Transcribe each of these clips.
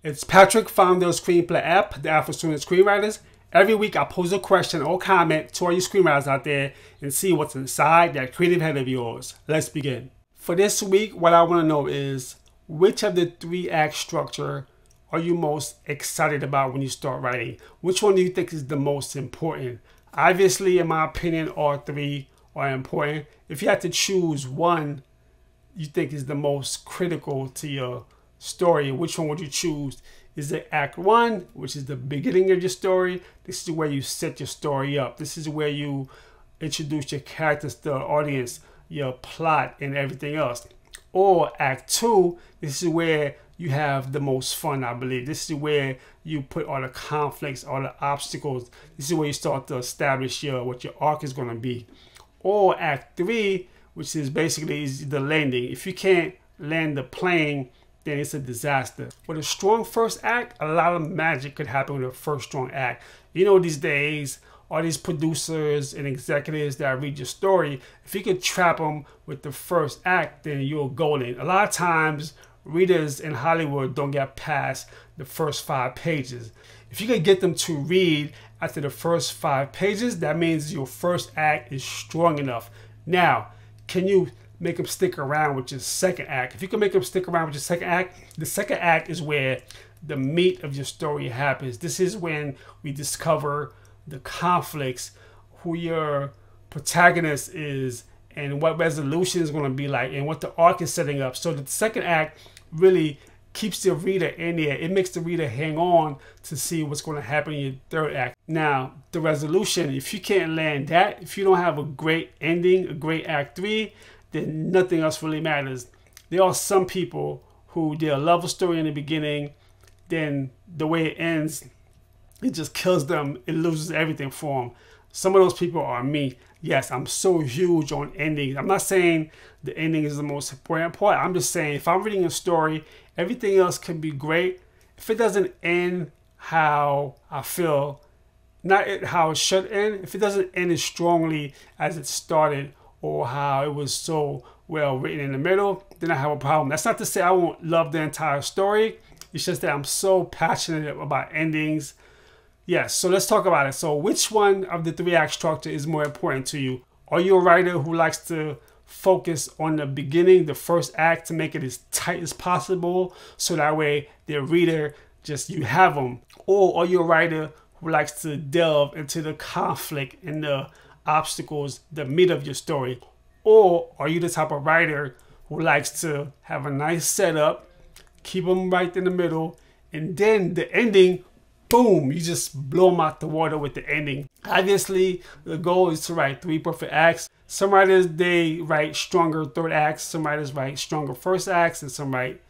It's Patrick, founder of Screenplay app, the app for student screenwriters. Every week I pose a question or comment to all you screenwriters out there and see what's inside that creative head of yours. Let's begin. For this week, what I want to know is, which of the 3-act structure are you most excited about when you start writing? Which one do you think is the most important? Obviously, in my opinion, all 3 are important. If you had to choose one you think is the most critical to your story, which one would you choose? Is it Act 1, which is the beginning of your story? This is where you set your story up. This is where you introduce your characters to the audience, your plot, and everything else. Or Act 2, this is where you have the most fun, I believe. This is where you put all the conflicts, all the obstacles. This is where you start to establish what your arc is going to be. Or Act 3, which is basically the landing. If you can't land the plane, then it's a disaster. With a strong first act, a lot of magic could happen with a first strong act. You know, these days, all these producers and executives that read your story, if you could trap them with the first act, then you're golden. A lot of times, readers in Hollywood don't get past the first 5 pages. If you could get them to read after the first 5 pages, that means your first act is strong enough. Now, can you make them stick around with your second act? If you can make them stick around with your second act, the second act is where the meat of your story happens. This is when we discover the conflicts, who your protagonist is, and what resolution is going to be like, and what the arc is setting up. So the second act really keeps the reader in there. It makes the reader hang on to see what's going to happen in your third act. Now, the resolution, if you can't land that, if you don't have a great ending, a great Act 3, then nothing else really matters. There are some people who they'll love a story in the beginning, then the way it ends, it just kills them. It loses everything for them. Some of those people are me. Yes, I'm so huge on endings. I'm not saying the ending is the most important part. I'm just saying if I'm reading a story, everything else can be great. If it doesn't end how I feel, not how it should end, if it doesn't end as strongly as it started or how it was so well written in the middle, then I have a problem. That's not to say I won't love the entire story. It's just that I'm so passionate about endings. Yes, so let's talk about it. So which one of the 3-act structure is more important to you? Are you a writer who likes to focus on the beginning, the first act, to make it as tight as possible so that way the reader you have them? Or are you a writer who likes to delve into the conflict and the obstacles, the meat of your story? Or are you the type of writer who likes to have a nice setup, keep them right in the middle, and then the ending, boom, you just blow them out the water with the ending? Obviously, the goal is to write 3 perfect acts. Some writers, they write stronger third acts. Some writers write stronger first acts, and some write,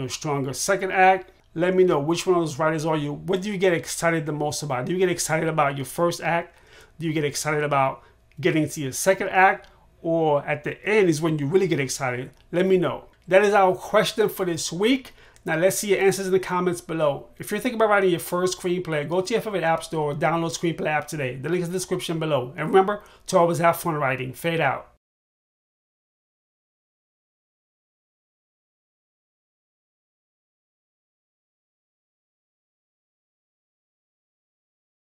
stronger second act. Let me know which one of those writers are you. What do you get excited the most about? Do you get excited about your first act? Do you get excited about getting to your second act? Or at the end is when you really get excited? Let me know. That is our question for this week. Now let's see your answers in the comments below. If you're thinking about writing your first screenplay, go to your favorite app store or download Screenplay app today. The link is in the description below. And remember to always have fun writing. Fade out.